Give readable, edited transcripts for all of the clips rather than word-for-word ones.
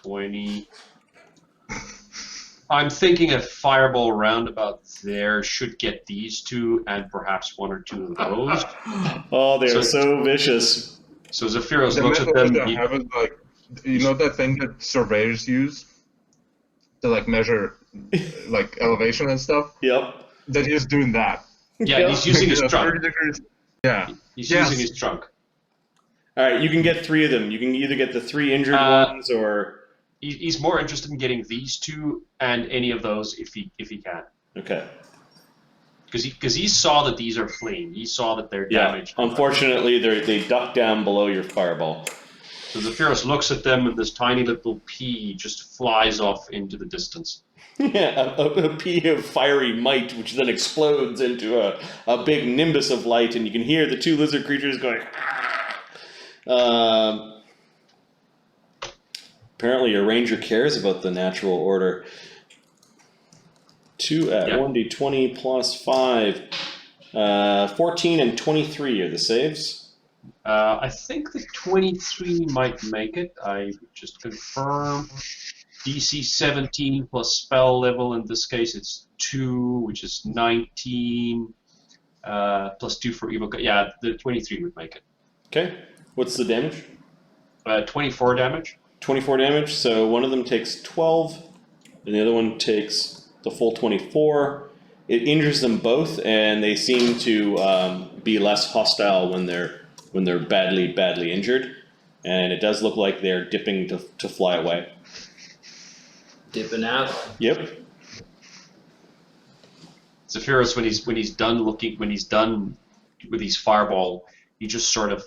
20. I'm thinking a fireball roundabout there should get these two and perhaps one or two of those. Oh, they're so vicious. So Zephyros looks at them. Having, like, you know that thing that surveyors use to like measure like elevation and stuff? Yep. That he's doing that. Yeah, he's using his trunk. Yeah. He's using his trunk. All right, you can get 3 of them. You can either get the 3 injured ones or... He's more interested in getting these two and any of those if he can. Okay. Because he saw that these are fleeing. He saw that they're damaged. Unfortunately, they duck down below your fireball. So Zephyros looks at them and this tiny little pea just flies off into the distance. Yeah, a pea of fiery might, which then explodes into a big nimbus of light, and you can hear the 2 lizard creatures going... Apparently your ranger cares about the natural order. 2 at 1d20 plus 5. 14 and 23 are the saves. I think the 23 might make it. I just confirm. DC 17 plus spell level. In this case, it's 2, which is 19. Plus 2 for evil. Yeah, the 23 would make it. Okay. What's the damage? 24 damage. 24 damage, so one of them takes 12, and the other one takes the full 24. It injures them both, and they seem to be less hostile when they're badly injured. And it does look like they're dipping to fly away. Dipping out. Yep. Zephyros, when he's done with his fireball, he just sort of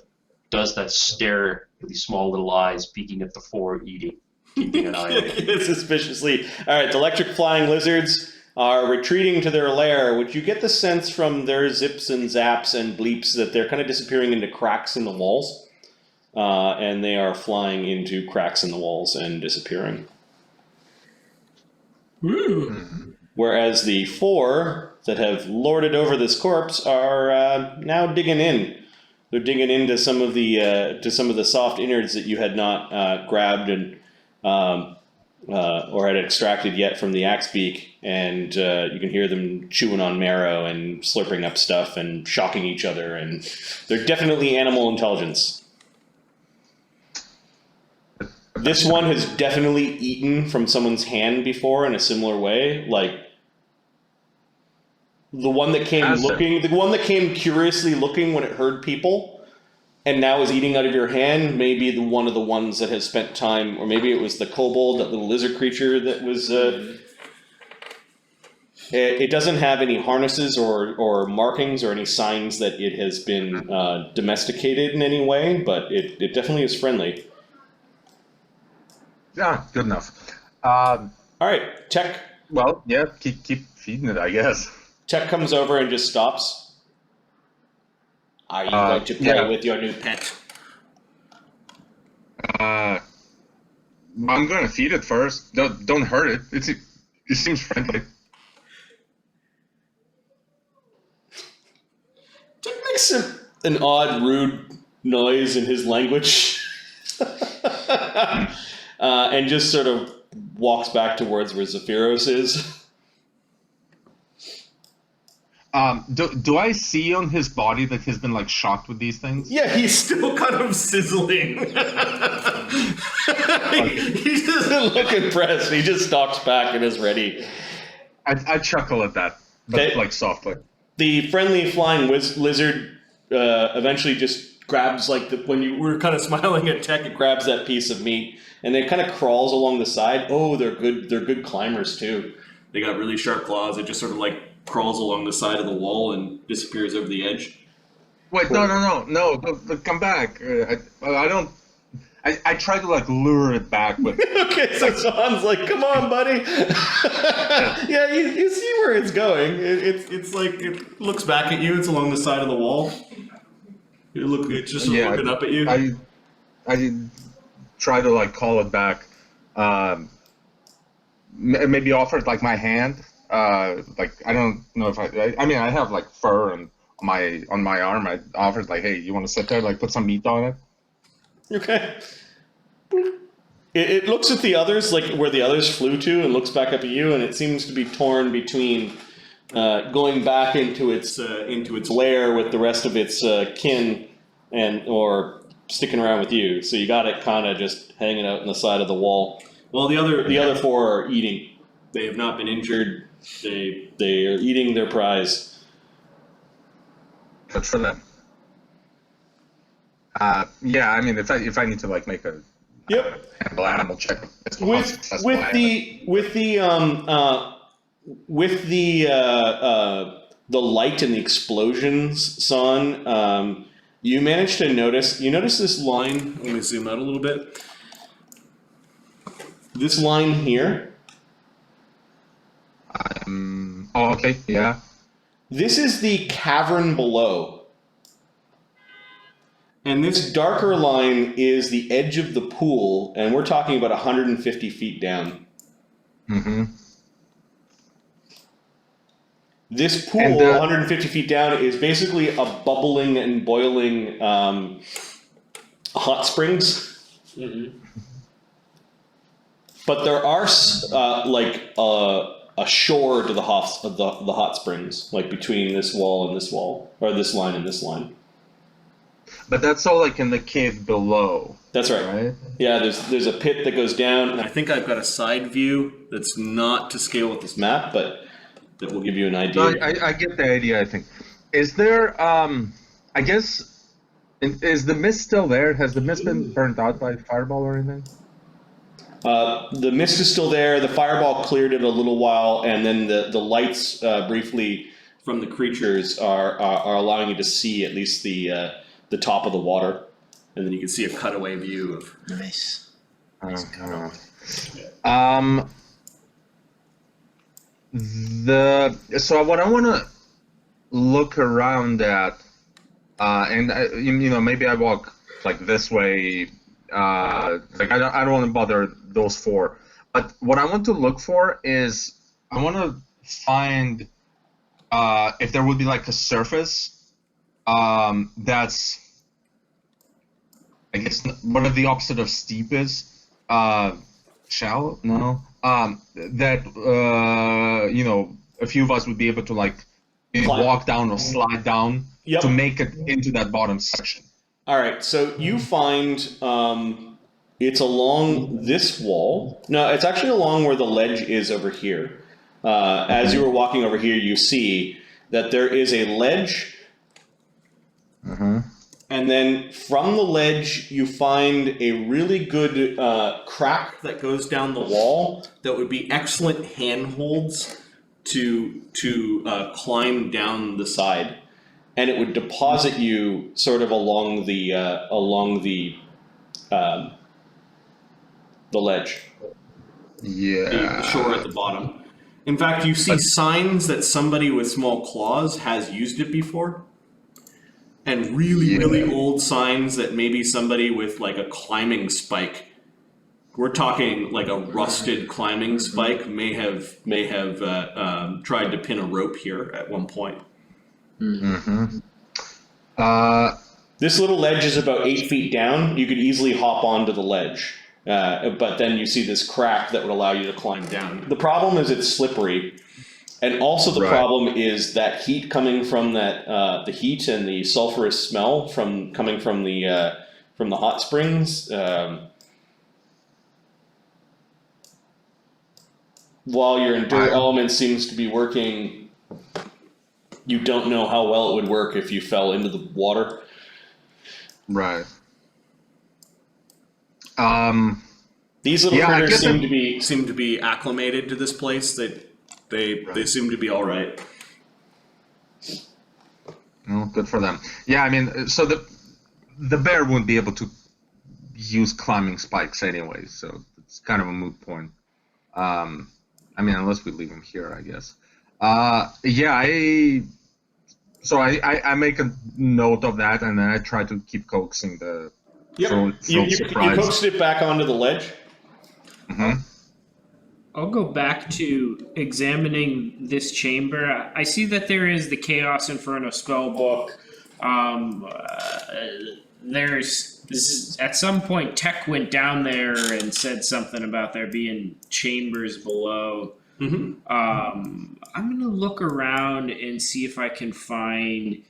does that stare with these small little eyes peeking at the 4 eating, keeping an eye on it. Suspiciously. Alright, the electric flying lizards are retreating to their lair, which you get the sense from their zips and zaps and bleeps that they're kind of disappearing into cracks in the walls. And they are flying into cracks in the walls and disappearing. Whereas the 4 that have lorded over this corpse are now digging in. They're digging into some of the soft innards that you had not grabbed and or had extracted yet from the axe beak, and you can hear them chewing on marrow and slurping up stuff and shocking each other, and they're definitely animal intelligence. This one has definitely eaten from someone's hand before in a similar way, like the one that came curiously looking when it heard people, and now is eating out of your hand. Maybe one of the ones that has spent time, or maybe it was the kobold, that little lizard creature that was. It doesn't have any harnesses or markings or any signs that it has been domesticated in any way, but it definitely is friendly. Yeah, good enough. All right, Tech. Well, yeah, keep feeding it, I guess. Tech comes over and just stops. Are you going to play with your new pet? I'm going to feed it first. Don't hurt it. It seems friendly. Tech makes an odd, rude noise in his language. And just sort of walks back towards where Zephyros is. Do I see on his body that he's been like shocked with these things? Yeah, he's still kind of sizzling. He doesn't look impressed. He just stalks back and is ready. I chuckle at that, but like softly. The friendly flying lizard eventually just grabs, like, when you were kind of smiling at Tech, it grabs that piece of meat, and it kind of crawls along the side. Oh, they're good climbers too. They got really sharp claws. It just sort of like crawls along the side of the wall and disappears over the edge. Wait, no, come back. I don't. I try to like lure it back with. Okay, so Saun's like, "Come on, buddy." Yeah, you see where it's going. It's like it looks back at you. It's along the side of the wall. It's just looking up at you. I try to like call it back. Maybe offer it like my hand. Like I don't know if I mean I have like fur and on my arm. I offered like, hey, you want to sit there? Like put some meat on it. Okay. It looks at the others, like where the others flew to, and looks back up at you, and it seems to be torn between going back into its lair with the rest of its kin, or sticking around with you. So you got it kind of just hanging out on the side of the wall. Well, the other four are eating. They have not been injured. They are eating their prize. Good for them. Yeah, I mean, if I need to like make a animal check, it's with the light and the explosions, Saun, you managed to notice. You notice this line. Let me zoom out a little bit. This line here. Oh, okay. Yeah. This is the cavern below. And this darker line is the edge of the pool, and we're talking about 150 feet down. Mm-hmm. This pool, 150 feet down, is basically a bubbling and boiling hot springs. Mm-hmm. But there are a shore to the hot springs, like between this wall and this wall, or this line and this line. But that's all like in the cave below. That's right. Yeah, there's a pit that goes down, and I think I've got a side view that's not to scale with this map, but that will give you an idea. No, I get the idea, I think. Is there, I guess, is the mist still there? Has the mist been burnt out by fireball or anything? The mist is still there. The fireball cleared it a little while, and then the lights briefly from the creatures are allowing you to see at least the top of the water, and then you can see a cutaway view of. Nice. So what I want to look around at, and maybe I walk like this way. Like I don't want to bother those four, but what I want to look for is I want to find if there would be like a surface that's, I guess, what the opposite of steep is, shallow? No. That a few of us would be able to like walk down or slide down to make it into that bottom section. All right, so you find it's along this wall. No, it's actually along where the ledge is over here. As you were walking over here, you see that there is a ledge. And then from the ledge, you find a really good crack that goes down the wall that would be excellent handholds to climb down the side. And it would deposit you sort of along the ledge. Yeah. The shore at the bottom. In fact, you see signs that somebody with small claws has used it before. And really old signs that maybe somebody with like a climbing spike. We're talking like a rusted climbing spike may have tried to pin a rope here at one point. This little ledge is about 8 feet down. You could easily hop onto the ledge, but then you see this crack that would allow you to climb down. The problem is it's slippery, and also the problem is that heat coming from the heat and the sulfurous smell coming from the hot springs. While your endure element seems to be working, you don't know how well it would work if you fell into the water. Right. These little critters seem to be acclimated to this place. They seem to be all right. Well, good for them. Yeah, I mean, so the bear wouldn't be able to use climbing spikes anyway, so it's kind of a moot point. I mean, unless we leave him here, I guess. So I make a note of that, and then I try to keep coaxing the Frilled Surprise. You coaxed it back onto the ledge? Mm-hmm. I'll go back to examining this chamber. I see that there is the Chaos Inferno spellbook. at some point Tech went down there and said something about there being chambers below. Mm-hmm. I'm gonna look around and see if I can find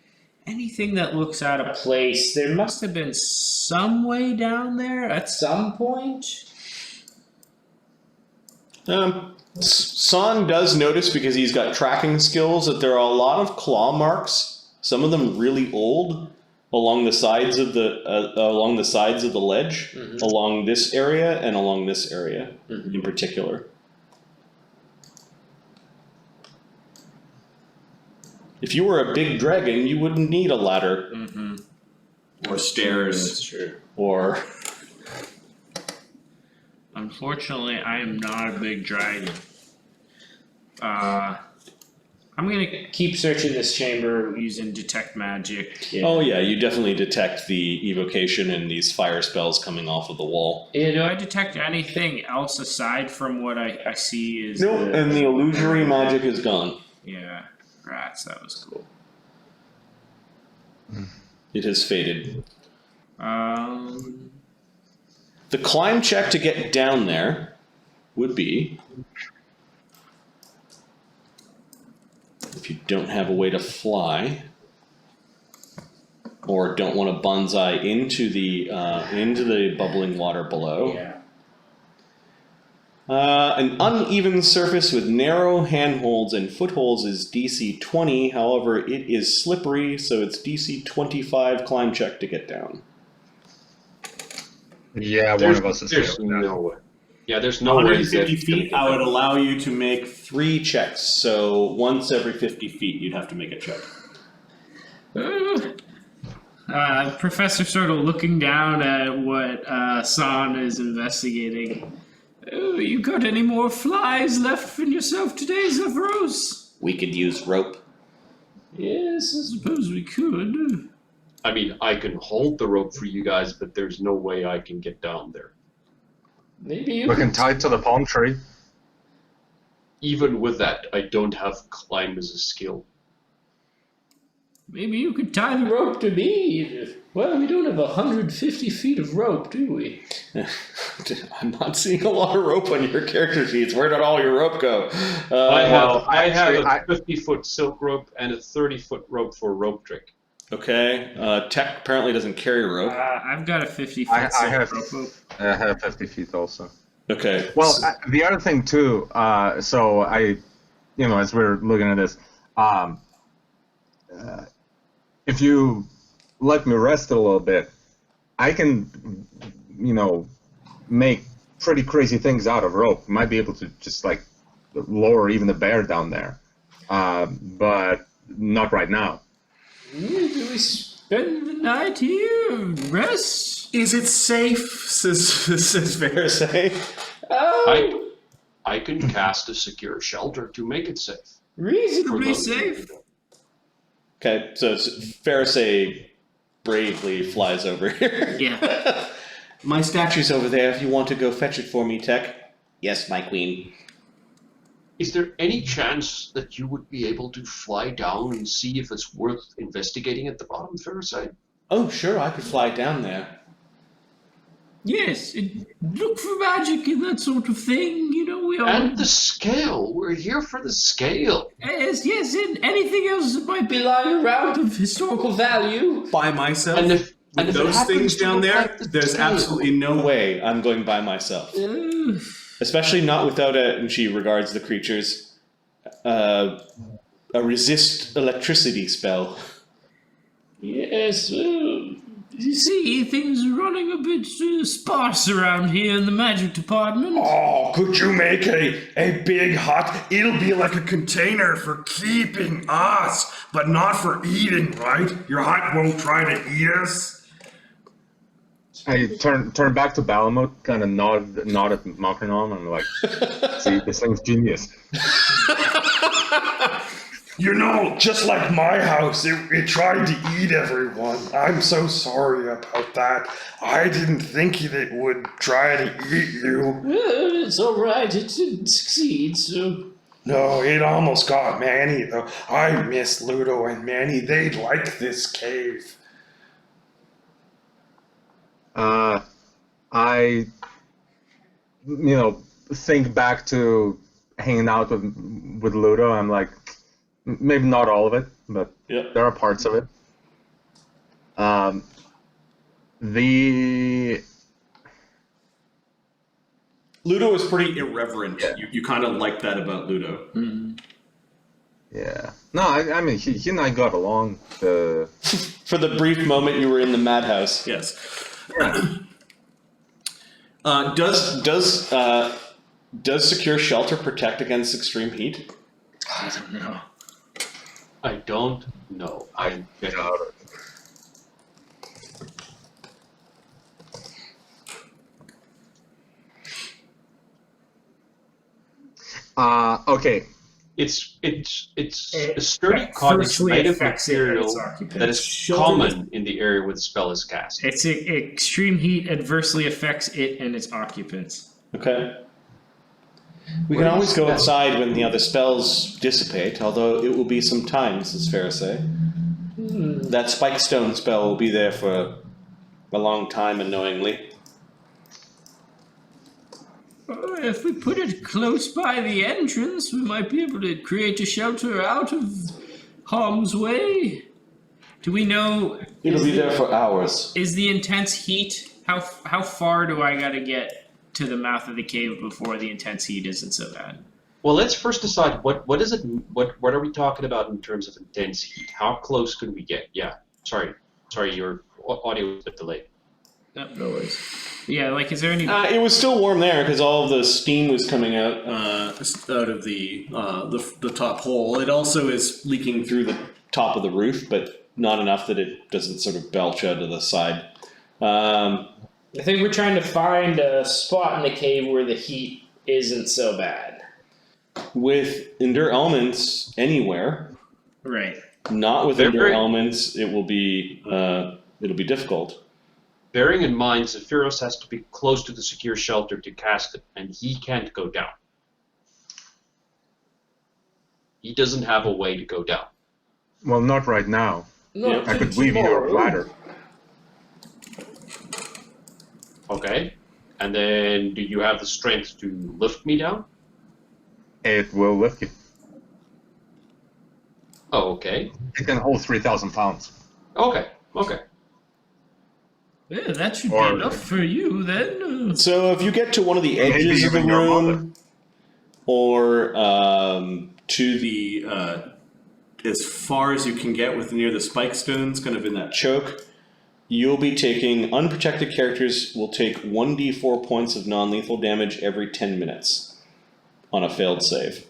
anything that looks out of place. There must have been some way down there at some point. Saun does notice, because he's got tracking skills, that there are a lot of claw marks, some of them really old, along the sides of the ledge, Mhm. along this area and along this area in particular. If you were a big dragon, you wouldn't need a ladder Mm-hmm. or stairs That's true. or. Unfortunately, I am not a big dragon. I'm gonna keep searching this chamber using detect magic. Oh yeah, you definitely detect the evocation and these fire spells coming off of the wall. Yeah, do I detect anything else aside from what I see is Nope, and the illusory magic is gone. yeah, rats, that was cool. It has faded. The The climb check to get down there would be, if you don't have a way to fly, or don't want to bonsai into the bubbling water below. yeah. An uneven surface with narrow handholds and footholds is DC 20. However, it is slippery, so it's DC 25 climb check to get down. Yeah, one There's, of us is there's failing that. no way. Yeah, there's no way. 150 Zep's gonna feet, get I would that. allow you to make 3 checks. So once every 50 feet, you'd have to make a check. Professor sort of looking down at what Saun is investigating. Oh, you got any more flies left in yourself today, Zephyros? We could use rope. Yes, I suppose we could. I mean, I can hold the rope for you guys, but there's no way I can get down there. Maybe you We could can tie it to the palm tree. Even with that, I don't have climb as a skill. Maybe you could tie the rope to me. Well, we don't have 150 feet of rope, do we? I'm not seeing a lot of rope on your character sheets. Where did all your rope go? I have actually, a 50-foot silk rope and a 30-foot rope for rope trick. Okay. Tech apparently doesn't carry rope. I've got a 50 foot I have rope. I have 50 feet also. Okay. Well, the other thing too. So I, as we're looking at this, if you let me rest a little bit, I can, make pretty crazy things out of rope. Might be able to just like lower even the bear down there, but not right now. Maybe we spend the night here, rest. Is it safe? Says Verisay. Oh, I can cast a secure shelter to make it safe. For reasonably those safe. who- Okay, so Verisay bravely flies over here. Yeah. My statue's over there if you want to go fetch it for me, Tech. Yes, my queen. Is there any chance that you would be able to fly down and see if it's worth investigating at the bottom, Fairsight? Oh, sure, I could fly down there. Yes, look for magic and that sort of thing. We all. And the scale. We're here for the scale. Yes, and anything else that might be lying around of historical value. By myself? And if With it those happens things to down look there, like the there's scale- absolutely no way I'm going by myself. Especially not without and she regards the creatures, a resist electricity spell. Yes, you see, things are running a bit sparse around here in the magic department. Oh, could you make a big hut? It'll be like a container for keeping us, but not for eating, right? Your hut won't try to eat us? I turn back to Balamut, kind of nod at Macanon, and I'm like, see, this thing's genius. You know, just like my house, it tried to eat everyone. I'm so sorry about that. I didn't think it would try to eat you. Well, it's all right. It didn't succeed, so. No, it almost got Manny, though. I miss Ludo and Manny. They'd like this cave. I, think back to hanging out with Ludo. I'm like, maybe not all of it, but Yep. there are parts of it. Ludo is pretty irreverent. You kind of like that about Ludo. Yeah. No, I mean, he and I got along. For the brief moment you were in the madhouse, yes. Does secure shelter protect against extreme heat? I don't know. I don't know. I doubt it. Okay. It's a sturdy cottage made of material that is common in the area where the spell is cast. Extreme heat adversely affects it and its occupants. Okay. We can always go outside when the other spells dissipate, although it will be some time, it's fair to say. That spike stone spell will be there for a long time, unknowingly. If we put it close by the entrance, we might be able to create a shelter out of harm's way. Do we know? It'll be there for hours. Is the intense heat? How far do I gotta get to the mouth of the cave before the intense heat isn't so bad? Well, let's first decide what is it. What are we talking about in terms of intense heat? How close could we get? Yeah. Sorry, your audio was a bit delayed. No worries. Yeah, like, is there any? It was still warm there because all of the steam was coming out of the top hole. It also is leaking through the top of the roof, but not enough that it doesn't sort of belch out of the side. I think we're trying to find a spot in the cave where the heat isn't so bad. With endure elements anywhere, Right. not with endure elements, it'll be difficult. Bearing in mind, Zephyros has to be close to the secure shelter to cast it, and he can't go down. He doesn't have a way to go down. Well, not right now. No, I could weave you a ladder. Okay. And then, do you have the strength to lift me down? It will lift you. Oh, okay. It can hold 3,000 pounds. Okay. Yeah, that should be enough for you then. So if you get to one of the edges of the room, or to the as far as you can get with near the spike stones, kind of in that choke, you'll be taking unprotected characters will take 1d4 points of non-lethal damage every 10 minutes on a failed save.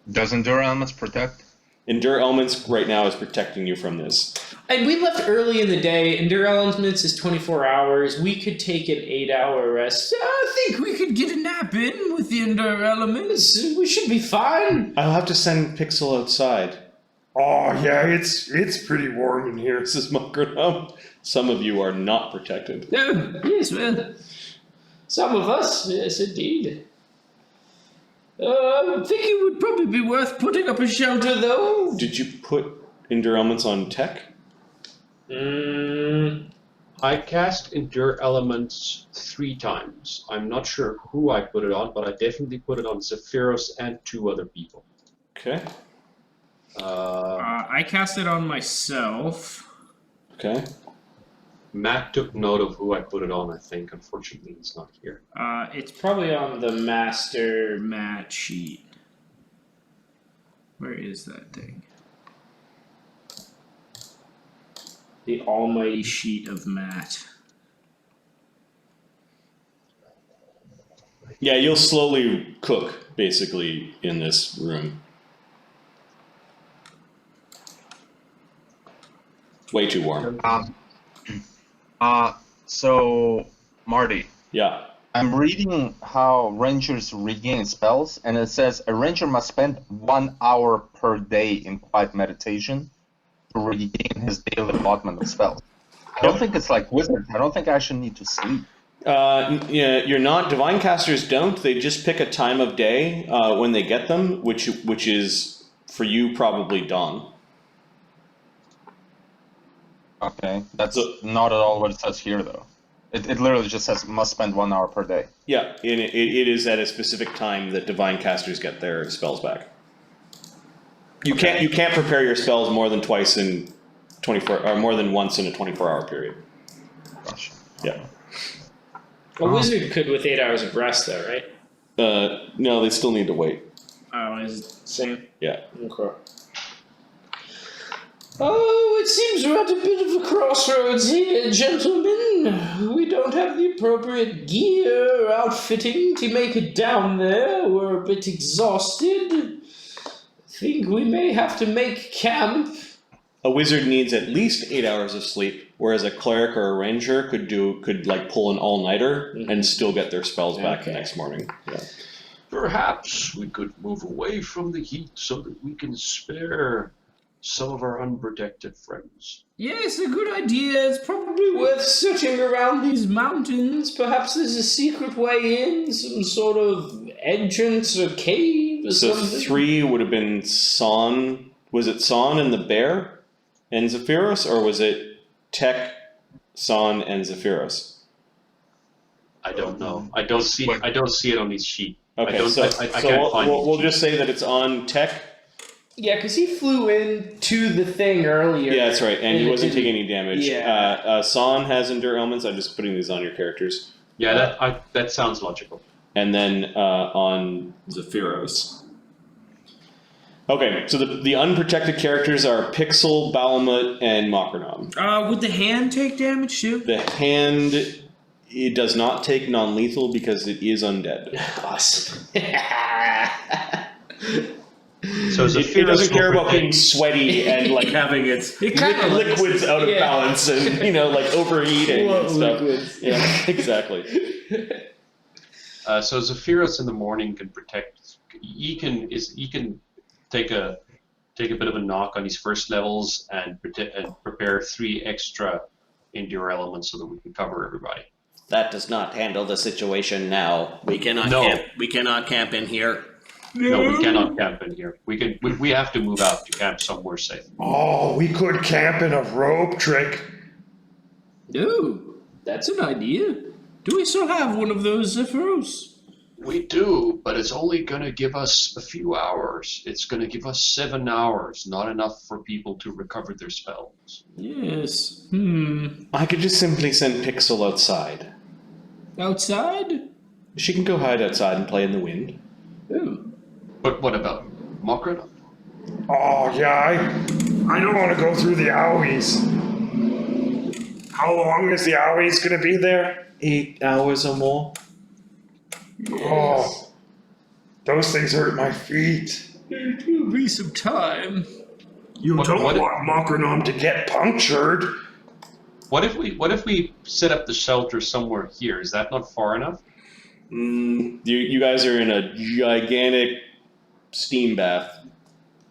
Does Endure Elements protect? Endure Elements right now is protecting you from this. And we left early in the day. Endure Elements is 24 hours. We could take an 8-hour rest. I think we could get a nap in with the Endure Elements. We should be fine. I'll have to send Pixel outside. Oh yeah, it's pretty warm in here. This is Muckernum. Some of you are not protected. Oh, yes, well. Some of us, yes, indeed. I think it would probably be worth putting up a shelter, though. Did you put Endure Elements on tech? I cast Endure Elements 3 times. I'm not sure who I put it on, but I definitely put it on Zephyros and 2 other people. Okay. I cast it on myself. Okay. Matt took note of who I put it on, I think. Unfortunately, he's not here. It's probably on the master mat sheet. Where is that thing? The almighty sheet of Matt. Yeah, you'll slowly cook, basically, in this room. Way too warm. So, Marty. Yeah. I'm reading how rangers regain spells, and it says a ranger must spend 1 hour per day in quiet meditation to regain his daily allotment of spells. I don't think it's like wizards. I don't think I actually need to sleep. Yeah, you're not. Divine casters don't. They just pick a time of day when they get them, which is for you probably dawn. Okay, that's not at all what it says here, though. It literally just says must spend 1 hour per day. Yeah, and it is at a specific time that divine casters get their spells back. You can't prepare your spells more than twice in 24, or more than once in a 24-hour period. Gotcha. Yeah. A wizard could with 8 hours of rest, though, right? No, they still need to wait. Oh, is it same? Yeah. Okay. Oh, it seems we're at a bit of a crossroads here, gentlemen. We don't have the appropriate gear or outfitting to make it down there. We're a bit exhausted. Think we may have to make camp. A wizard needs at least 8 hours of sleep, whereas a cleric or a ranger could pull an all-nighter and still get their spells back the next morning. Yeah. Perhaps we could move away from the heat so that we can spare some of our unprotected friends. Yes, a good idea. It's probably worth searching around these mountains. Perhaps there's a secret way in, some sort of entrance or cave or So something. 3 would have been Saun. Was it Saun and the bear and Zephyros, or was it Tech, Saun, and Zephyros? I don't know. I don't see it on this sheet. Okay, I can't find we'll it. just say that it's on Tech. Yeah, because he flew in to the thing earlier. Yeah, that's right, and he it wasn't didn't- taking any damage. Yeah. Saun has Endure Elements. I'm just putting these on your characters. Yeah, that sounds logical. And then on Zephyros. Okay, so the unprotected characters are Pixel, Balamut, and Mokranam. Would the hand take damage too? The hand, it does not take non-lethal because it is undead. Awesome. So It doesn't care about being sweaty and like having its kinda liquids out of yeah. balance and like overheating and stuff. Liquids. Yeah, exactly. So Zephyros in the morning can protect. He can take a bit of a knock on his first levels and prepare 3 extra endure elements so that we can cover everybody. That does not handle the situation now. We cannot No. camp. We cannot camp in here. No, we cannot camp in here. We have to move out to camp somewhere safe. Oh, we could camp in a rope trick. No, that's an idea. Do we still have one of those Zephyros? We do, but it's only going to give us a few hours. It's going to give us 7 hours, not enough for people to recover their spells. Yes. I could just simply send Pixel outside. Outside? She can go hide outside and play in the wind. Oh. But what about Mokrina? Oh, yeah, I don't want to go through the owies. How long is the owies going to be there? 8 hours or more. Oh, those things hurt my feet. It will be some time. You What- don't what- want Mokranam to get punctured. What if we set up the shelter somewhere here? Is that not far enough? You guys are in a gigantic steam bath.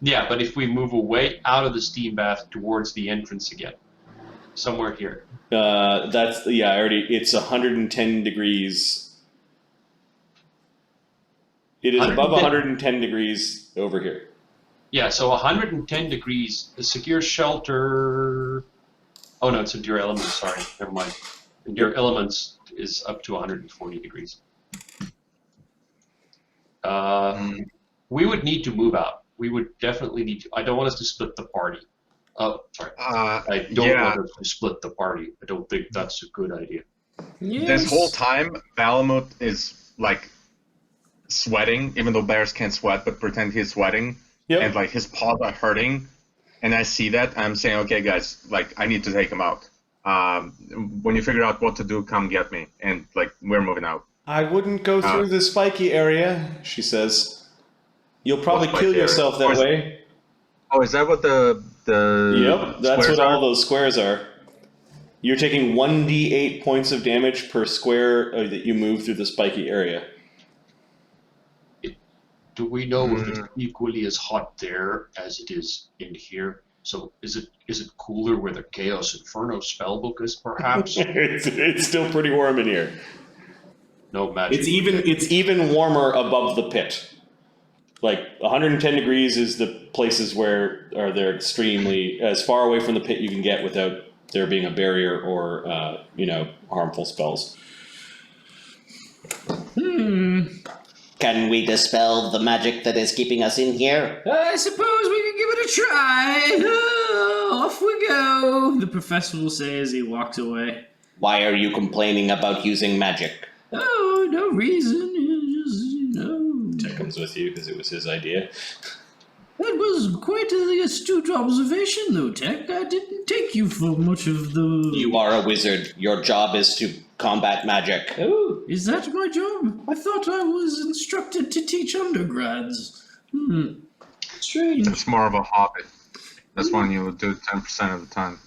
Yeah, but if we move away out of the steam bath towards the entrance again, somewhere here. It's 110 degrees. It is above 110 degrees over here. Yeah, so 110 degrees, the secure shelter. Oh no, it's Endure Elements, sorry, never mind. Endure Elements is up to 140 degrees. We would need to move out. We would definitely need to. I don't want us to split the party. Oh, sorry. I don't want us to split the party. I don't think that's a good idea. Yes. This whole time, Balamut is like sweating, even though bears can't sweat, but pretend he's sweating, and like his paws are hurting. And I see that, I'm saying, okay, guys, like I need to take him out. When you figure out what to do, come get me, and like we're moving out. I wouldn't go through the spiky area, she says. You'll probably What kill spiky yourself area? that way. Oh, is that what the Yep, that's squares what all are? those squares are. You're taking 1d8 points of damage per square that you move through the spiky area. Do we know if it's equally as hot there as it is in here? So is it cooler where the Chaos Inferno spellbook is, perhaps? it's still pretty warm in here. No magic. It's even warmer above the pit. Like 110 degrees is the places where they're extremely as far away from the pit you can get without there being a barrier or harmful spells. Can we dispel the magic that is keeping us in here? I suppose we can give it a try. Oh, off we go, the professor will say as he walks away. Why are you complaining about using magic? Oh, no reason. Just, Tech comes with you because it was his idea. That was quite an astute observation, though, Tech. I didn't take you for much of the... You are a wizard. Your job is to combat magic. Oh, is that my job? I thought I was instructed to teach undergrads. Strange. It's more of a hobby. That's when you would do 10% of the time.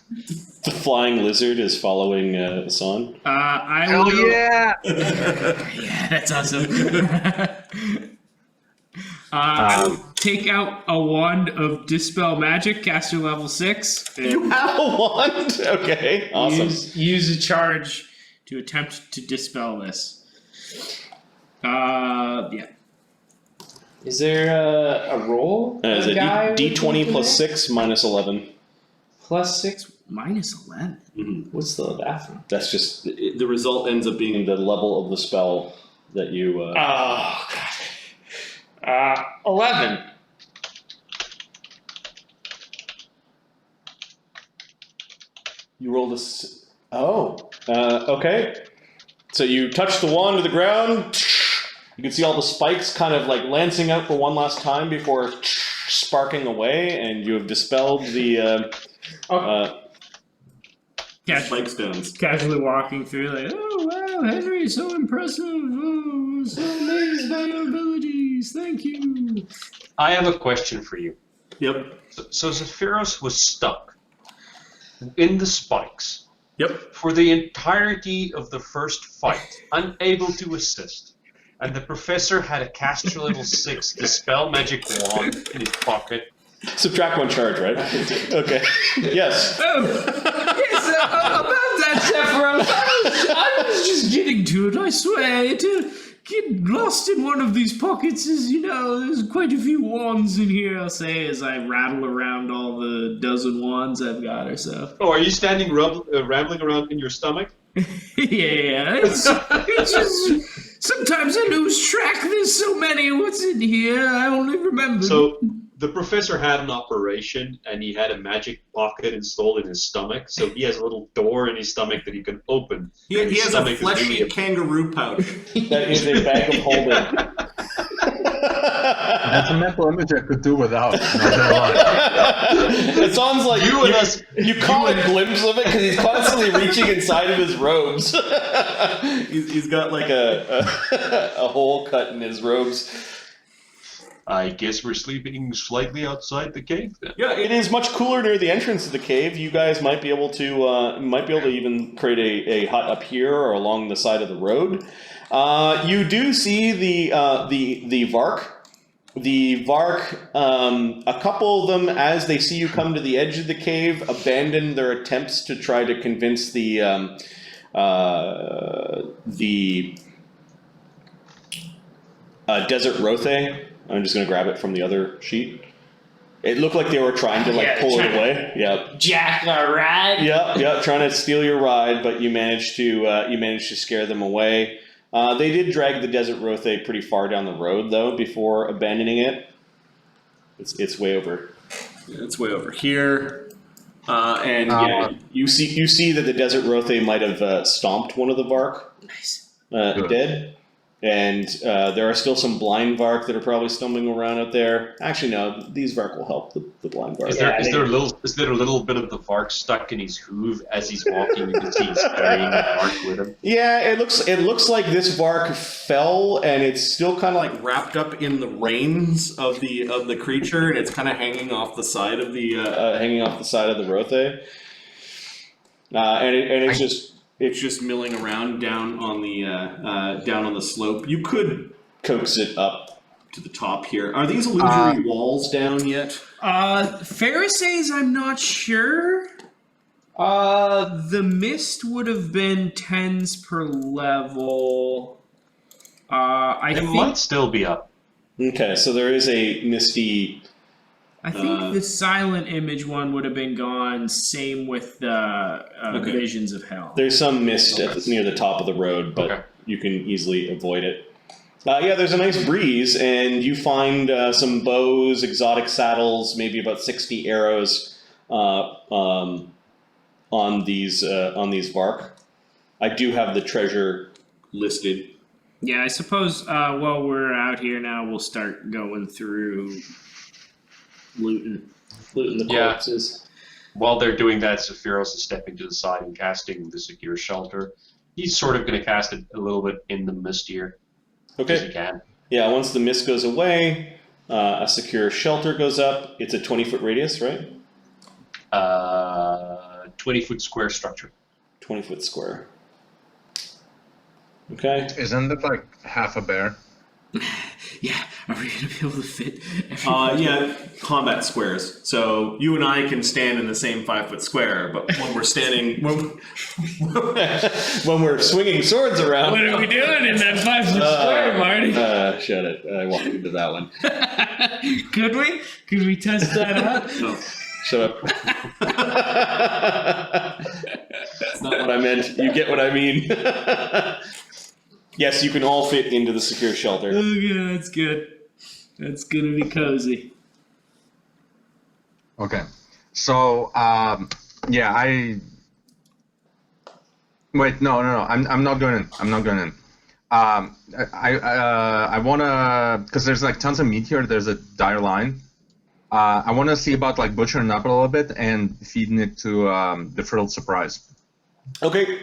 The flying lizard is following Saun. I Hell will... yeah! Yeah, that's awesome. I'll take out a wand of Dispel Magic, caster level 6. You have a wand? Okay, awesome. Use a charge to attempt to dispel this. Yeah. Is there a roll? Is a it guy D20 plus 6 minus 11? Plus 6? Minus 11. Mm-hmm. What's the bathroom? That's just, the result ends up being the level of the spell that you... Oh, God. 11. You rolled a... okay. So you touch the wand to the ground. You can see all the spikes kind of like lancing out for one last time before sparking away, and you have dispelled the spike stones. Casually walking through, like, oh, wow, Henry, so impressive. Oh, so amazed by your abilities. Thank you. I have a question for you. Yep. So Zephyros was stuck in the spikes Yep. for the entirety of the first fight, unable to assist. And the professor had a caster level 6 dispel magic wand in his pocket. Subtract 1 charge, right? Okay. Yes. Oh, yes, about that, Zephyros. I was just getting to it, I swear. To get lost in one of these pockets is, there's quite a few wands in here, I'll say, as I rattle around all the dozen wands I've got or so. Oh, are you standing rambling around in your stomach? Yeah, it's just... Sometimes I lose track. There's so many. What's in here? I only remember. So the professor had an operation, and he had a magic pocket installed in his stomach. So he has a little door in his stomach that he can open. He has a fleshy kangaroo pouch. That is a bag of holding. That's a mental image I could do without. It sounds like you caught a glimpse of it because he's constantly reaching inside of his robes. he's got like a hole cut in his robes. I guess we're sleeping slightly outside the cave then. Yeah, it is much cooler near the entrance of the cave. You guys might be able to even create a hut up here or along the side of the road. You do see the Vark. The Vark, a couple of them, as they see you come to the edge of the cave, abandon their attempts to try to convince the Desert Rothe. I'm just going to grab it from the other sheet. It looked like they were trying to pull it away. Yep. Jack our ride. Yep. Trying to steal your ride, but you managed to scare them away. They did drag the Desert Rothe pretty far down the road though before abandoning it. It's way over. It's way over here. You see that the Desert Rothe might have stomped one of the Vark. Nice. Dead. And there are still some blind Vark that are probably stumbling around out there. Actually, no, these Vark will help the blind Vark. Is there a little bit of the Vark stuck in his hoof as he's walking? You can see he's carrying the Vark with him. Yeah, it looks like this Vark fell, and it's still kind of like wrapped up in the reins of the creature, and it's kind of hanging off the side of the Rothe. It's just milling around down on the slope. You could coax it up to the top here. Are these illusory walls down yet? Pharisees, I'm not sure. The mist would have been 10s per level. I think might still be up. Okay, so there is a misty I think the silent image one would have been gone. Same with the Visions of Hell. There's some mist near the top of the road, but you can easily avoid it. There's a nice breeze, and you find some bows, exotic saddles, maybe about 60 arrows on these Vark. I do have the treasure listed. Yeah, I suppose while we're out here now, we'll start going through looting the corpses. While they're doing that, Zephyros is stepping to the side and casting the secure shelter. He's sort of going to cast it a little bit in the mist here. Okay. As he can. Yeah, once the mist goes away, a secure shelter goes up. It's a 20-foot radius, right? 20-foot square structure. 20-foot square. Okay. Isn't it like half a bear? Yeah, are we gonna be able to fit everybody? Combat squares. So you and I can stand in the same 5-foot square, but when we're standing, when we're swinging swords around. What are we doing in that 5-foot square, Marty? Shut it. I walked into that one. Could we? Could we test that out? No. Shut up. That's not what I meant. You get what I mean. Yes, you can all fit into the secure shelter. Oh yeah, that's good. That's gonna be cozy. Okay. So, Wait, no. I'm not going in. I'm not going in. I wanna, because there's like tons of meat here. There's a dire line. I want to see about like butchering up a little bit and feeding it to the Frilled Surprise. Okay,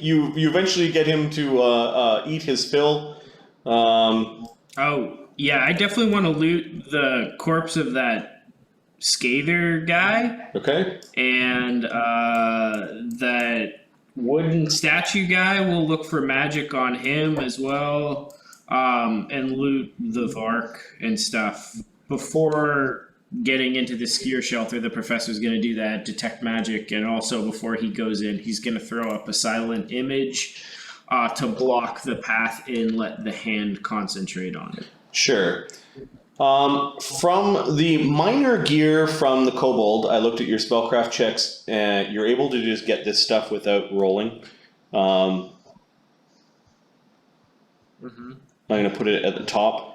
you eventually get him to eat his fill. Oh yeah, I definitely want to loot the corpse of that Scather guy. Okay. And that wooden statue guy. We'll look for magic on him as well, and loot the Vark and stuff before getting into the skier shelter. The professor's going to do that, detect magic, and also before he goes in, he's going to throw up a silent image to block the path and let the hand concentrate on it. Sure. From the minor gear from the kobold, I looked at your spellcraft checks, and you're able to just get this stuff without rolling. I'm going to put it at the top.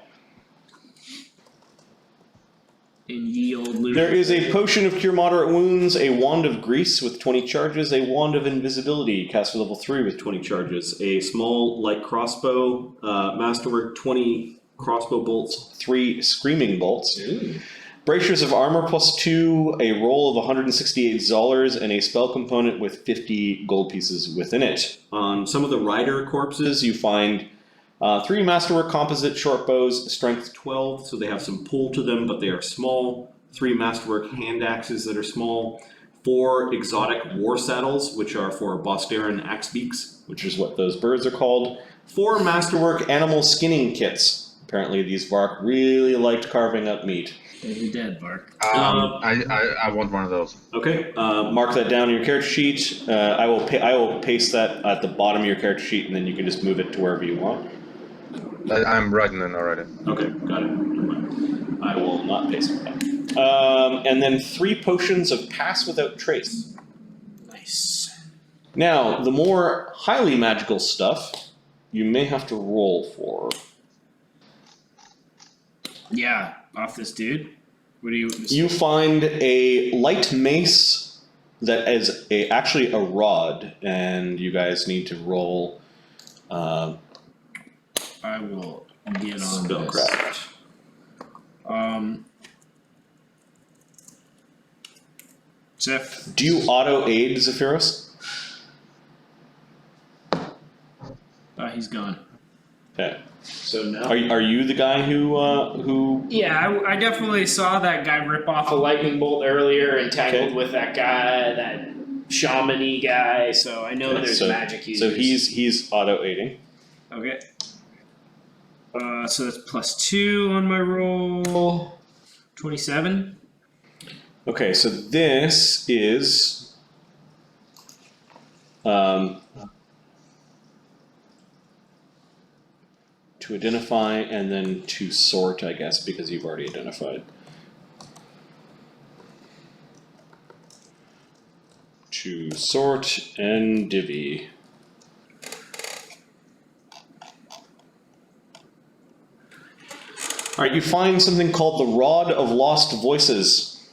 In ye old loot. There is a potion of cure moderate wounds, a wand of grease with 20 charges, a wand of invisibility cast for level 3 with 20 charges, a small light crossbow, masterwork 20 crossbow bolts, 3 screaming bolts, bracers of armor +2, a roll of $168, and a spell component with 50 gold pieces within it. On some of the rider corpses, you find 3 masterwork composite short bows, strength 12, so they have some pull to them, but they are small. 3 masterwork hand axes that are small. 4 exotic war saddles, which are for Bostaran axe beaks, which is what those birds are called. 4 masterwork animal skinning kits. Apparently these Vark really liked carving up meat. You're dead, Vark. I want one of those. Okay, mark that down in your character sheet. I will paste that at the bottom of your character sheet, and then you can just move it to wherever you want. I'm writing it already. Okay, got it. I will not paste it. And then 3 potions of Pass Without Trace. Nice. Now, the more highly magical stuff, you may have to roll for. Yeah, off this dude. What do you? You find a light mace that is actually a rod, and you guys need to roll. I will get on Spellcraft. this. Zeph. Do you auto aid Zephyros? He's gone. Okay. So now. Are you the guy who? Yeah, I definitely saw that guy rip off a lightning bolt earlier and tangled with that guy, that shaman-y guy. So I know there's magic users. So he's auto aiding. Okay. So that's +2 on my roll. 27. Okay, so this is to identify and then to sort, I guess, because you've already identified. to sort and divvy. Alright, you find something called the Rod of Lost Voices.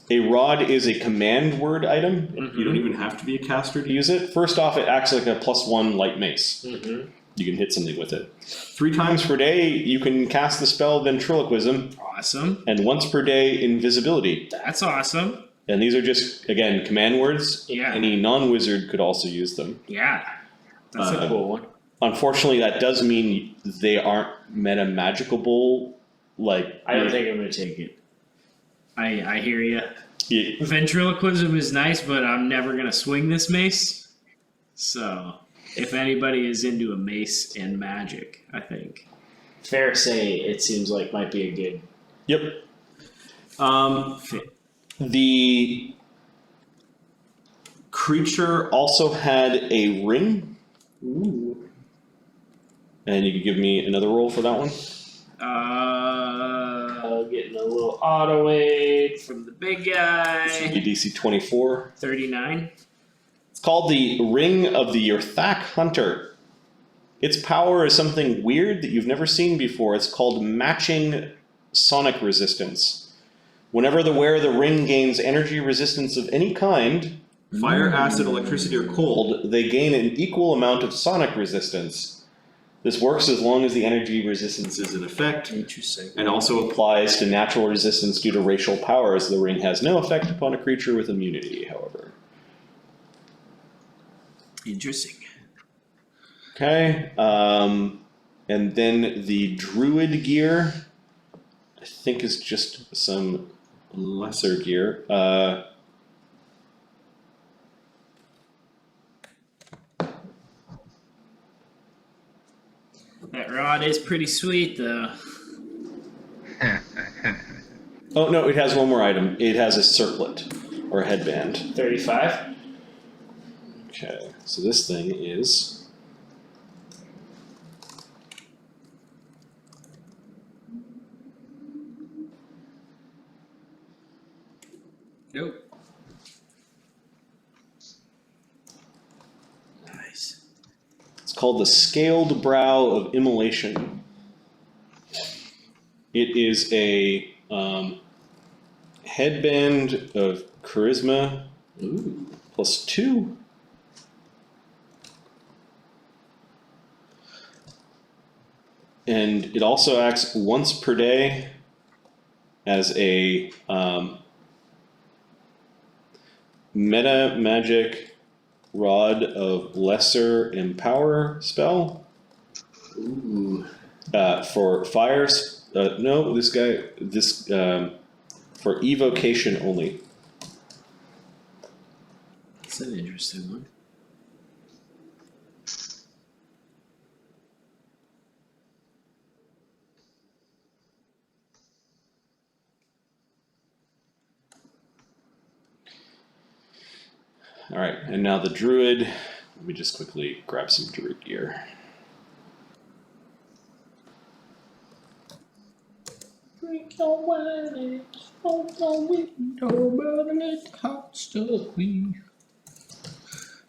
A rod is a command word item. You don't even have to be a caster to use it. First off, it acts like a +1 light mace. You can hit something with it. 3 times per day, you can cast the spell Ventriloquism. Awesome. And once per day, Invisibility. That's awesome. And these are just, again, command words. Yeah. Any non-wizard could also use them. Yeah. That's a cool one. Unfortunately, that does mean they aren't meta-magicable. Like, I don't think I'm going to take it. I hear you. Yeah. Ventriloquism is nice, but I'm never going to swing this mace. So, if anybody is into a mace and magic, I think. Fair say, it seems like might be a good fit. The creature also had a ring. Ooh. And you could give me another roll for that one. Getting a little auto aid from the big guy. DC 24. 39. It's called the Ring of the Yurthak Hunter. Its power is something weird that you've never seen before. It's called matching sonic resistance. Whenever the wearer of the ring gains energy resistance of any kind, fire, acid, electricity, or cold, they gain an equal amount of sonic resistance. This works as long as the energy resistance is in effect. Interesting. And also applies to natural resistance due to racial powers. The ring has no effect upon a creature with immunity, however. Interesting. Okay. And then the druid gear, I think, is just some lesser gear. That rod is pretty sweet, though. Oh, no, it has one more item. It has a circlet, or a headband. 35. Okay, so this thing is... Nope. Nice. It's called the Scaled Brow of Immolation. It is a headband of charisma +2. And it also acts once per day as a meta magic Rod of Lesser Empower spell. Ooh. For fires. No, this for evocation only. That's an interesting one. Alright, and now the druid. Let me just quickly grab some druid gear. Drink your wine, smoke your window, burn it hot stuff.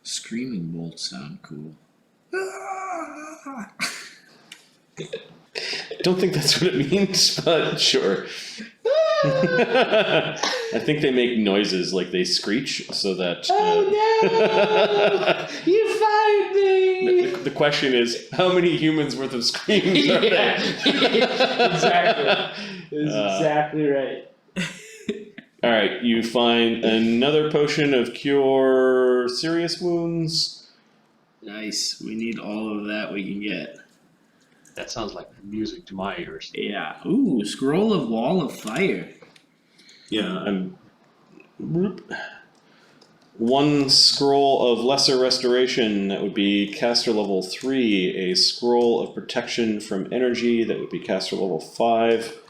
Screaming bolts sound cool. I don't think that's what it means, but sure. I think they make noises like they screech so that. Oh no! You fired me! The question is, how many humans worth of screams are there? Exactly. That's exactly right. Alright, you find another potion of cure serious wounds. Nice. We need all of that we can get. That sounds like music to my ears. Yeah. Ooh, scroll of wall of fire. Yeah, one scroll of lesser restoration, that would be caster level 3. A scroll of protection from energy, that would be caster level 5.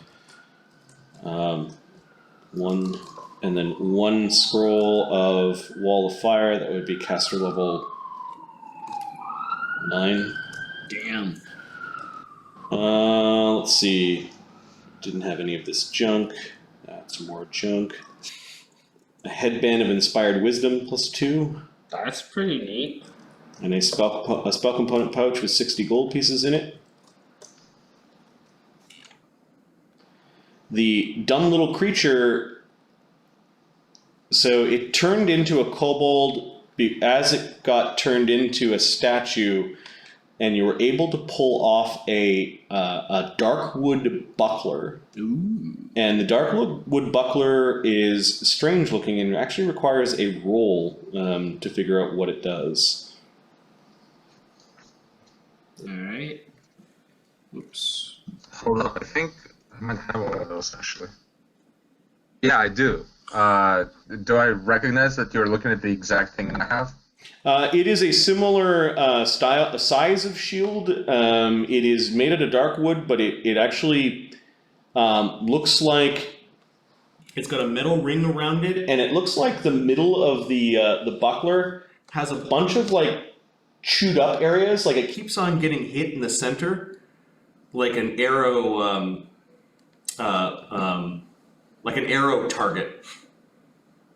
One, and then one scroll of wall of fire, that would be caster level 9. Damn. Let's see. Didn't have any of this junk. That's more junk. a headband of inspired wisdom +2, That's pretty neat. and a spell component pouch with 60 gold pieces in it. The dumb little creature, so it turned into a kobold as it got turned into a statue, and you were able to pull off a dark wood buckler. Ooh. And the dark wood buckler is strange looking and actually requires a roll to figure out what it does. Alright. Whoops. Hold up, I think I might have one of those actually. Yeah, I do. Do I recognize that you're looking at the exact thing I have? It is a similar size of shield. It is made out of dark wood, but it actually looks like it's got a metal ring around it, and it looks like the middle of the buckler has a bunch of like chewed up areas. Like it keeps on getting hit in the center, like an arrow, target.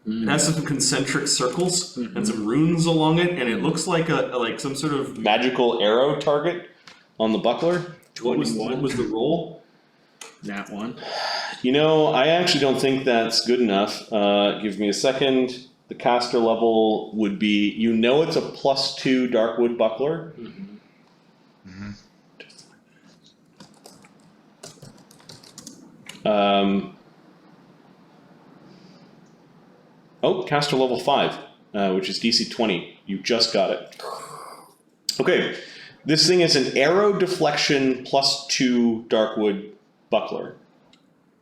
It has some concentric circles and some runes along it, and it looks like some sort of magical arrow target on the buckler. What was the roll? That one. You know, I actually don't think that's good enough. Give me a second. The caster level would be, it's a +2 Darkwood buckler. Caster level 5, which is DC 20. You just got it. Okay, this thing is an arrow deflection +2 Darkwood buckler.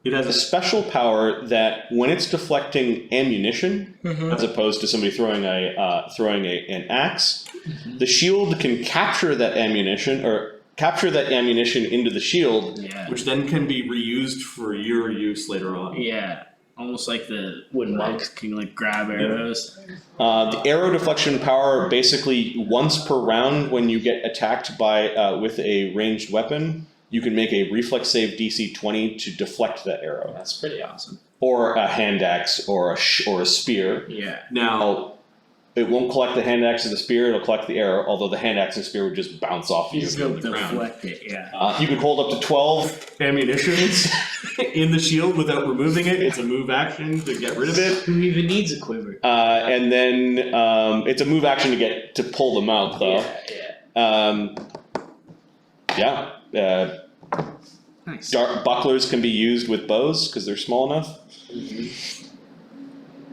It has a special power that when it's deflecting ammunition, as opposed to somebody throwing an axe, the shield can capture that ammunition into the shield, which then can be reused for your use later on. Yeah. Almost like the wooden monks can like grab arrows. The arrow deflection power basically once per round when you get attacked by with a ranged weapon, you can make a reflex save DC 20 to deflect that arrow. That's pretty awesome. Or a hand axe or a spear. Yeah. Now, it won't collect the hand axe or the spear, it'll collect the arrow, although the hand axe and spear would just bounce off you. Just go deflect it, yeah. You can hold up to 12 ammunitions in the shield without removing it. It's a move action to get rid of it. Who even needs a quiver? And then it's a move action to pull them out, though. Nice. Dark bucklers can be used with bows because they're small enough.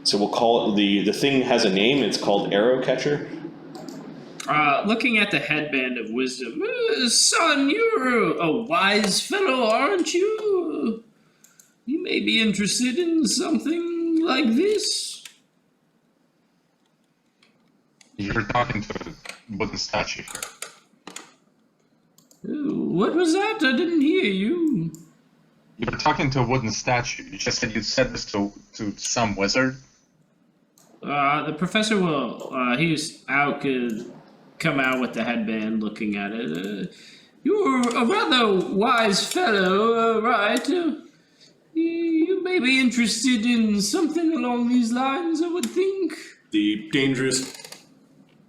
So we'll call it the thing has a name. It's called Arrow Catcher. Looking at the headband of wisdom, son, you're a wise fellow, aren't you? You may be interested in something like this. You're talking to a wooden statue here. What was that? I didn't hear you. You were talking to a wooden statue. You just said you said this to some wizard. The professor will. He's out. Could come out with the headband, looking at it. You're a rather wise fellow, right? You may be interested in something along these lines, I would think. The dangerous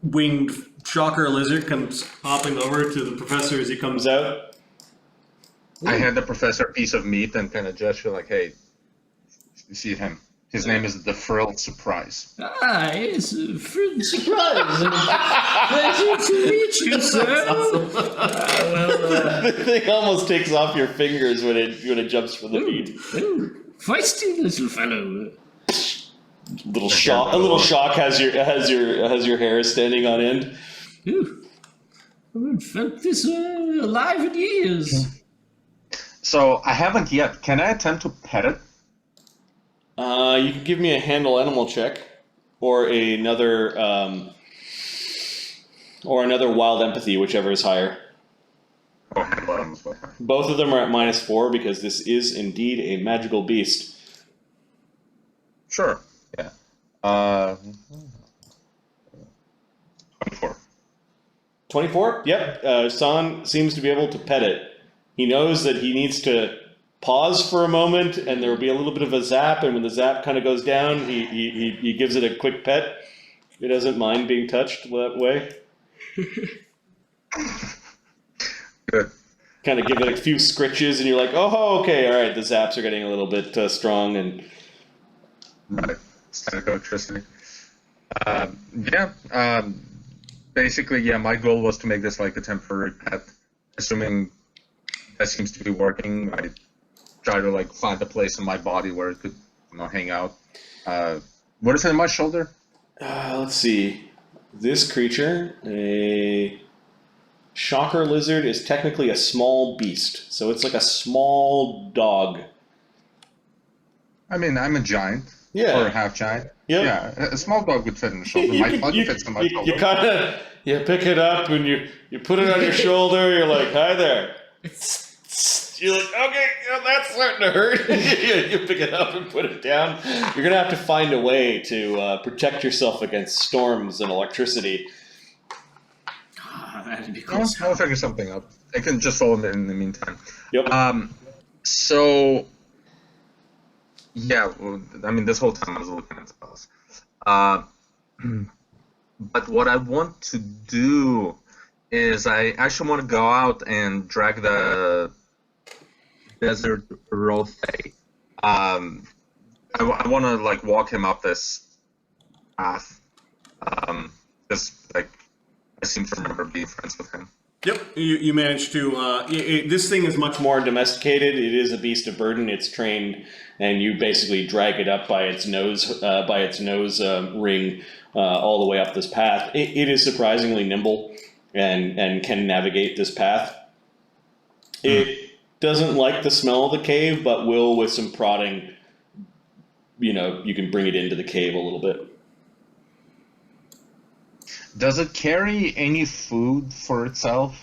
winged shocker lizard comes hopping over to the professor as he comes out. I hand the professor a piece of meat and kind of gesture like, hey, you see him. His name is the Frilled Surprise. Ah, yes, Frilled Surprise. Pleasure to meet you, sir. The thing almost takes off your fingers when it jumps for the meat. Feisty little fellow. A little shock has your hair standing on end. Ooh, I haven't felt this alive in years. So I haven't yet. Can I attempt to pet it? You can give me a handle animal check, or another wild empathy, whichever is higher. Oh, handle animals. Both of them are at -4 because this is indeed a magical beast. Sure. Yeah. 24. 24? Yep. Saun seems to be able to pet it. He knows that he needs to pause for a moment, and there will be a little bit of a zap, and when the zap kind of goes down, he gives it a quick pet. He doesn't mind being touched that way. Good. Kind of give it a few scritches, and you're like, oh, okay, all right, the zaps are getting a little bit strong, and Right. Static electricity. Basically, yeah, my goal was to make this like a temporary pet. Assuming that seems to be working, I try to like find a place in my body where it could, hang out. What is it in my shoulder? let's see. This creature, a shocker lizard, is technically a small beast, so it's like a small dog. I mean, I'm a giant. Yeah. Or a half giant. Yep. Yeah, a small dog would fit in the shoulder. My body fits in my shoulder. You kind of pick it up and you put it on your shoulder. You're like, hi there. You're like, okay, that's starting to hurt. You pick it up and put it down. You're gonna have to find a way to protect yourself against storms and electricity. That'd be cool. I'll figure something out. I can just solve it in the meantime. Yep. So, yeah, well, I mean, this whole time I was looking at spells. But what I want to do is I actually want to go out and drag the desert rothe. I want to like walk him up this path. Just like I seem to remember being friends with him. Yep, you managed to. This thing is much more domesticated. It is a beast of burden. It's trained, and you basically drag it up by its nose ring all the way up this path. It is surprisingly nimble and can navigate this path. It doesn't like the smell of the cave, but will, with some prodding, you can bring it into the cave a little bit. Does it carry any food for itself?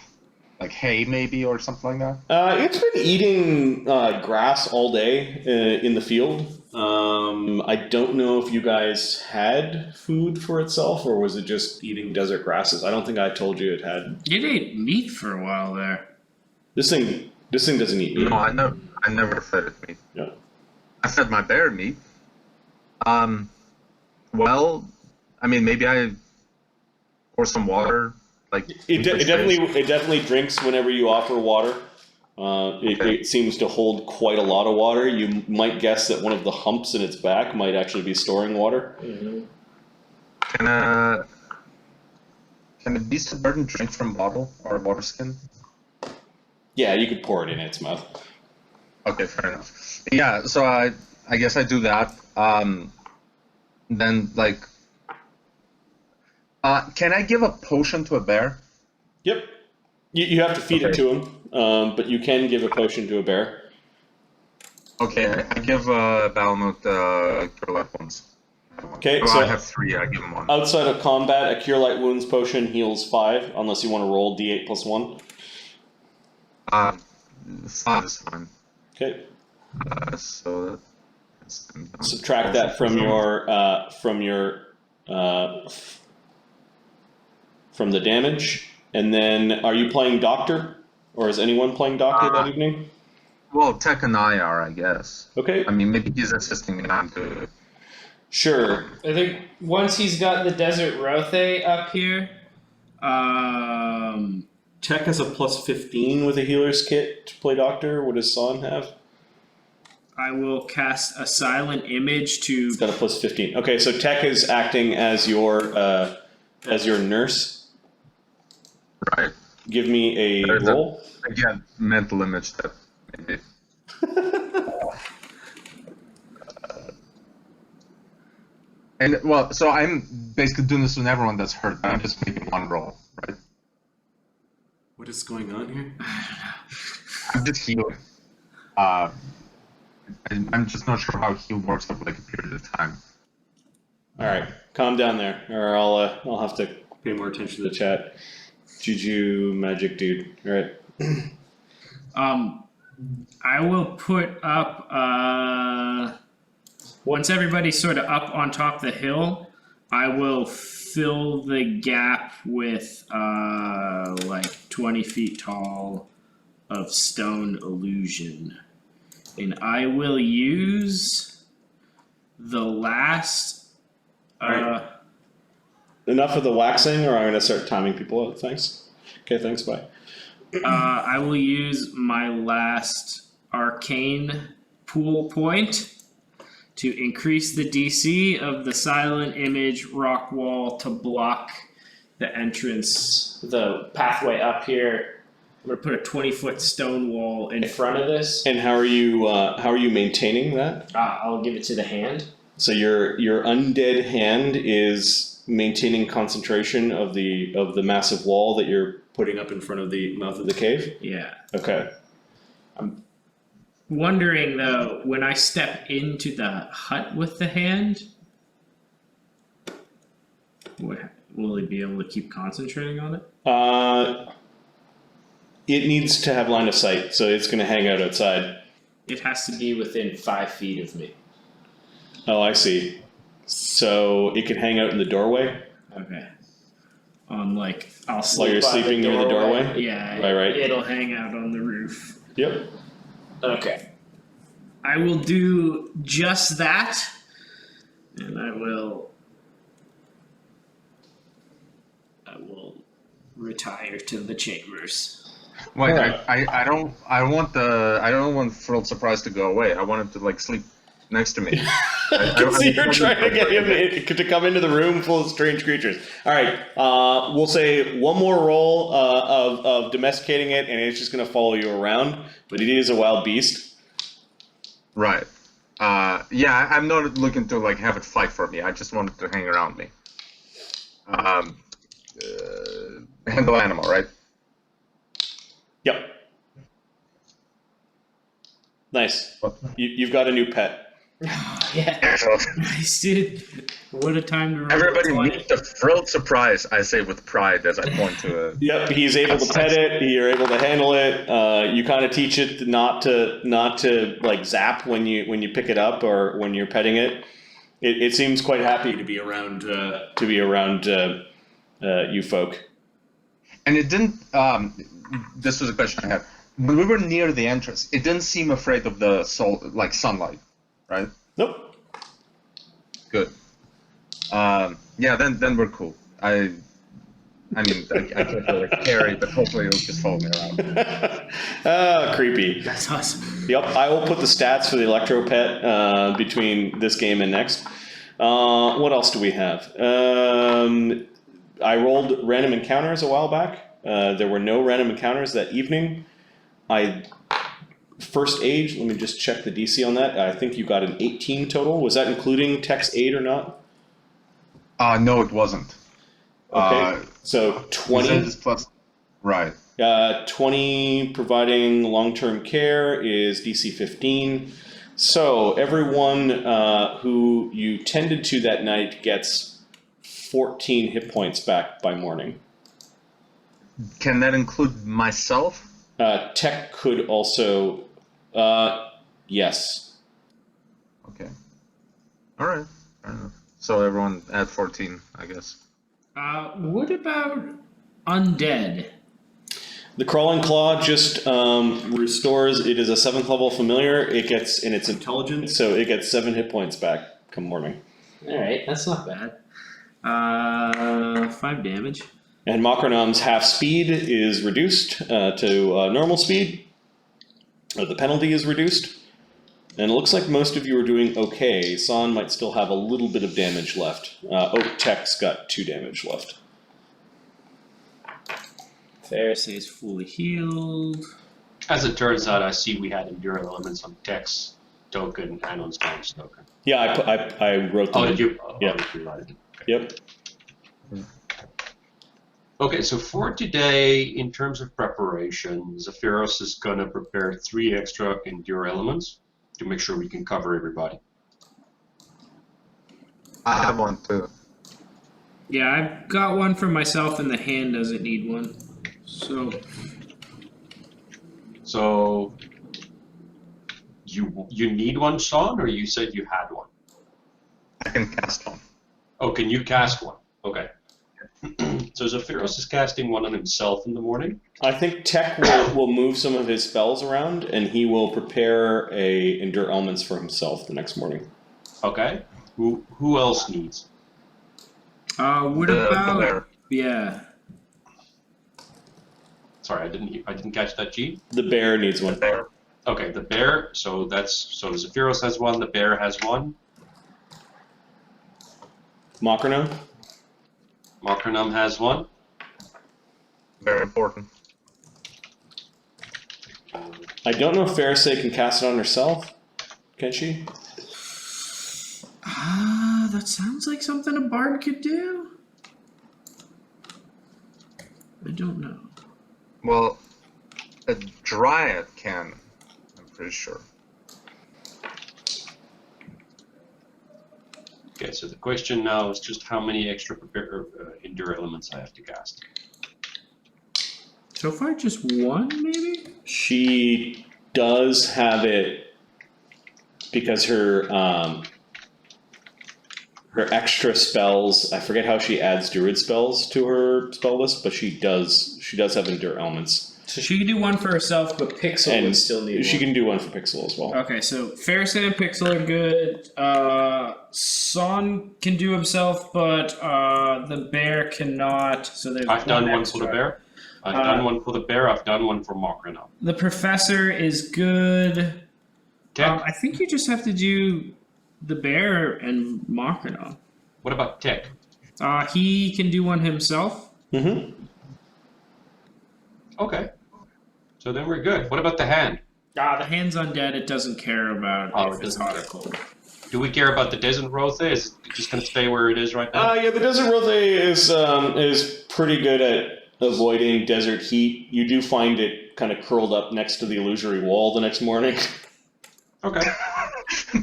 Like hay, maybe, or something like that? It's been eating grass all day in the field. I don't know if you guys had food for itself, or was it just eating desert grasses? I don't think I told you it had. It ate meat for a while there. This thing doesn't eat meat. No, I never fed it meat. Yeah. I fed my bear meat. Well, I mean, maybe I pour some water. Like It definitely drinks whenever you offer water. It seems to hold quite a lot of water. You might guess that one of the humps in its back might actually be storing water. Mm-hmm. Can a beast of burden drink from bottle or water skin? Yeah, you could pour it in its mouth. Okay, fair enough. Yeah, so I guess I do that. Then like, can I give a potion to a bear? Yep. You have to feed it to him, but you can give a potion to a bear. Okay, I give Balamut Cure Light Wounds. Okay, Oh, so I have 3, I give him 1. outside of combat, a Cure Light Wounds potion heals 5, unless you want to roll D8 plus 1. 5 is fine. Okay. So that's Subtract that from from the damage, and then are you playing Doctor, or is anyone playing Doctor that evening? Well, Tech and I are, I guess. Okay. I mean, maybe he's assisting me on to. Sure. I think once he's got the desert rothe up here, Tech has a plus 15 with a healer's kit to play Doctor. What does Saun have? I will cast a silent image to. It's got a plus 15. Okay, so Tech is acting as your nurse. Right. Give me a roll. Again, mental image that maybe. And well, so I'm basically doing this with everyone that's hurt. I'm just making one roll, right? What is going on here? I'm just healing. I'm just not sure how heal works over like a period of time. All right, calm down there, or I'll have to pay more attention to the chat. Juju magic dude. All right. I will put up once everybody's sort of up on top of the hill, I will fill the gap with like 20 feet tall of stone illusion. And I will use the last. Enough of the waxing, or I'm going to start timing people out. Thanks. Okay, thanks, bye. I will use my last arcane pool point to increase the DC of the silent image rock wall to block the entrance, the pathway up here. I'm going to put a 20-foot stone wall in front of this. And how are you maintaining that? I'll give it to the hand. So your undead hand is maintaining concentration of the massive wall that you're putting up in front of the mouth of the cave? Yeah. Okay. I'm wondering though, when I step into the hut with the hand, will he be able to keep concentrating on it? It needs to have line of sight, so it's going to hang out outside. It has to be within 5 feet of me. Oh, I see. So it can hang out in the doorway? Okay. I'll sleep While you're by sleeping near the doorway? Yeah. Right. It'll hang out on the roof. Yep. Okay. I will do just that, and I will retire to the chambers. Wait, I don't want Frilled Surprise to go away. I want him to like sleep next to me. I can see you're trying to get him to come into the room full of strange creatures. All right, we'll say one more roll of domesticating it, and it's just going to follow you around. But it is a wild beast. Right. Yeah, I'm not looking to like have it fight for me. I just want it to hang around me. Handle animal, right? Yep. Nice. What? You've got a new pet. Yeah. Nice, dude. What a time to roll. Everybody meet the Frilled Surprise, I say with pride as I point to it. Yep, he's able to pet it. You're able to handle it. You kind of teach it not to like zap when you pick it up or when you're petting it. It seems quite happy to be around you folk. And it didn't. This was a question I had. When we were near the entrance, it didn't seem afraid of the sunlight, right? Nope. Good. Yeah, then we're cool. I mean, I can't really carry, but hopefully it'll just follow me around. Creepy. That's awesome. Yep, I will put the stats for the Electro Pet between this game and next. What else do we have? I rolled random encounters a while back. There were no random encounters that evening. First age, let me just check the DC on that. I think you got an 18 total. Was that including Text 8 or not? No, it wasn't. Okay, so 20. Plus, right. 20 providing long-term care is DC 15. So everyone who you tended to that night gets 14 hit points back by morning. Can that include myself? Tech could also, yes. Okay. All right. Fair enough. So everyone add 14, I guess. What about undead? The Crawling Claw just restores. It is a 7th level familiar. It gets in its intelligence, so it gets 7 hit points back come morning. All right, that's not bad. 5 damage. And Makronom's half speed is reduced to normal speed. The penalty is reduced. And it looks like most of you are doing okay. Saun might still have a little bit of damage left. Oak Tech's got 2 damage left. Pharisee is fully healed. As it turns out, I see we had Endure Elements on Tech's token and on Saun's token. Yeah, I wrote them. Oh, did you? Yeah. You wrote it. Okay. Yep. Okay, so for today, in terms of preparation, Zephyros is going to prepare 3 extra Endure Elements to make sure we can cover everybody. I have one too. Yeah, I've got one for myself, and the hand doesn't need one. So you need one, Saun, or you said you had one? I can cast one. Oh, can you cast one? Okay. So Zephyros is casting one on himself in the morning. I think Tech will move some of his spells around, and he will prepare a Endure Elements for himself the next morning. Okay. Who else needs? What The about? Lair. Yeah. Sorry, I didn't catch that, G. The bear needs one. There. Okay, the bear. So Zephyros has one. The bear has one. Mokrino? Makranum has one. Very important. I don't know if Pharisee can cast it on herself. Can she? That sounds like something a bard could do. I don't know. Well, a dryad can, I'm pretty sure. Okay, so the question now is just how many extra Endure Elements I have to cast. So far, just one, maybe? She does have it because her extra spells. I forget how she adds druid spells to her spell list, but she does have Endure Elements. So she can do one for herself, but Pixel And would still need she one. can do one for Pixel as well. Okay, so Pharisee and Pixel are good. Saun can do himself, but the bear cannot. So there's I've done one extra. for the bear. I've done one for the bear. I've done one for Makranum. The professor is good. Tech. I think you just have to do the bear and Makranum. What about Tech? He can do one himself. Mm-hmm. Okay. So then we're good. What about the hand? The hand's undead. It doesn't care about Oh, if it it's doesn't hot care. or cold. Do we care about the Desert Rothe? Is it just going to stay where it is right now? Yeah, the Desert Rothe is pretty good at avoiding desert heat. You do find it kind of curled up next to the illusory wall the next morning. Okay.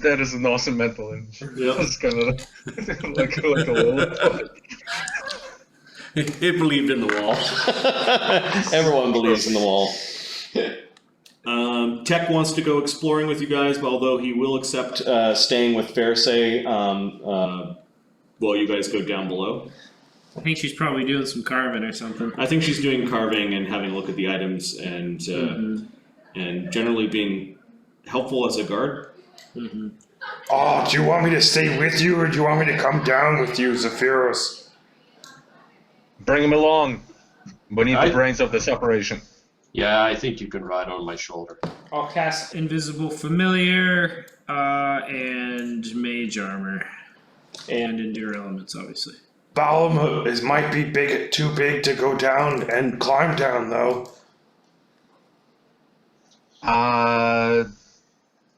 That is an awesome mental image. Yep. It's kind of like a little. It believed in the wall. Everyone believes in the wall. Tech wants to go exploring with you guys, although he will accept staying with Pharisee while you guys go down below. I think she's probably doing some carving or something. I think she's doing carving and having a look at the items and generally being helpful as a guard. Mm-hmm. Oh, do you want me to stay with you, or do you want me to come down with you, Zephyros? Bring him along. We need I- the brains of this operation. Yeah, I think you can ride on my shoulder. I'll cast Invisible Familiar and Mage Armor. And Endure Elements, obviously. Balamut might be too big to go down and climb down, though.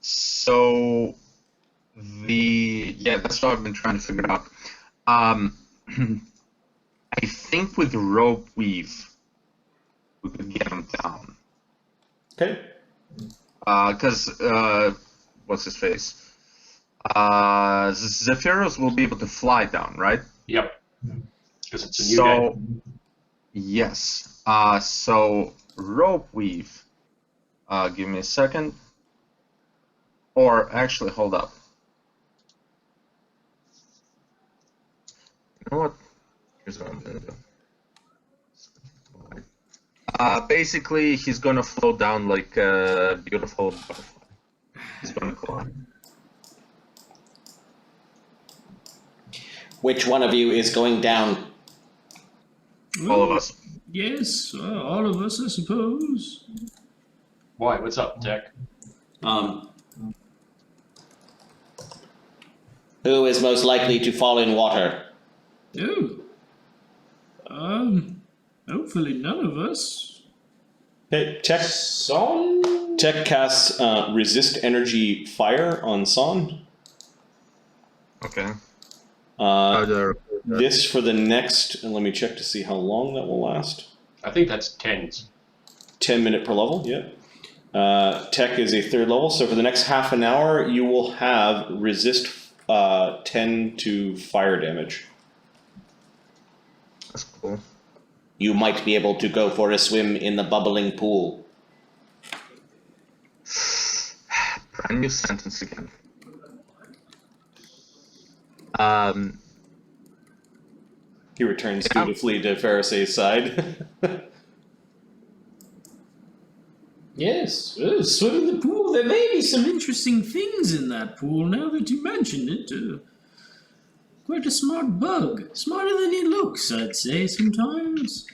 So that's what I've been trying to figure out. I think with rope weave, we could get him down. Okay. Because what's his face? Zephyros will be able to fly down, right? Yep. Because it's a new day. Yes. So rope weave. Give me a second. Or actually, hold up. You know what? Here's what I'm gonna do. Basically, he's gonna float down like a beautiful butterfly. He's gonna climb. Which one of you is going down? All of us. Yes, all of us, I suppose. Why? What's up, Tech? Who is most likely to fall in water? Oh. Hopefully none of us. Okay, Saun? Tech casts resist energy fire on Saun. Okay. This for the next, and let me check to see how long that will last. I think that's tens. 10 minute per level, yep. Tech is a 3rd level, so for the next half an hour, you will have resist 10 to fire damage. That's cool. You might be able to go for a swim in the bubbling pool. Brand new sentence again. He returns dutifully to Pharisee's side. Yes, swim in the pool. There may be some interesting things in that pool now that you mention it. Quite a smart bug. Smarter than he looks, I'd say, sometimes.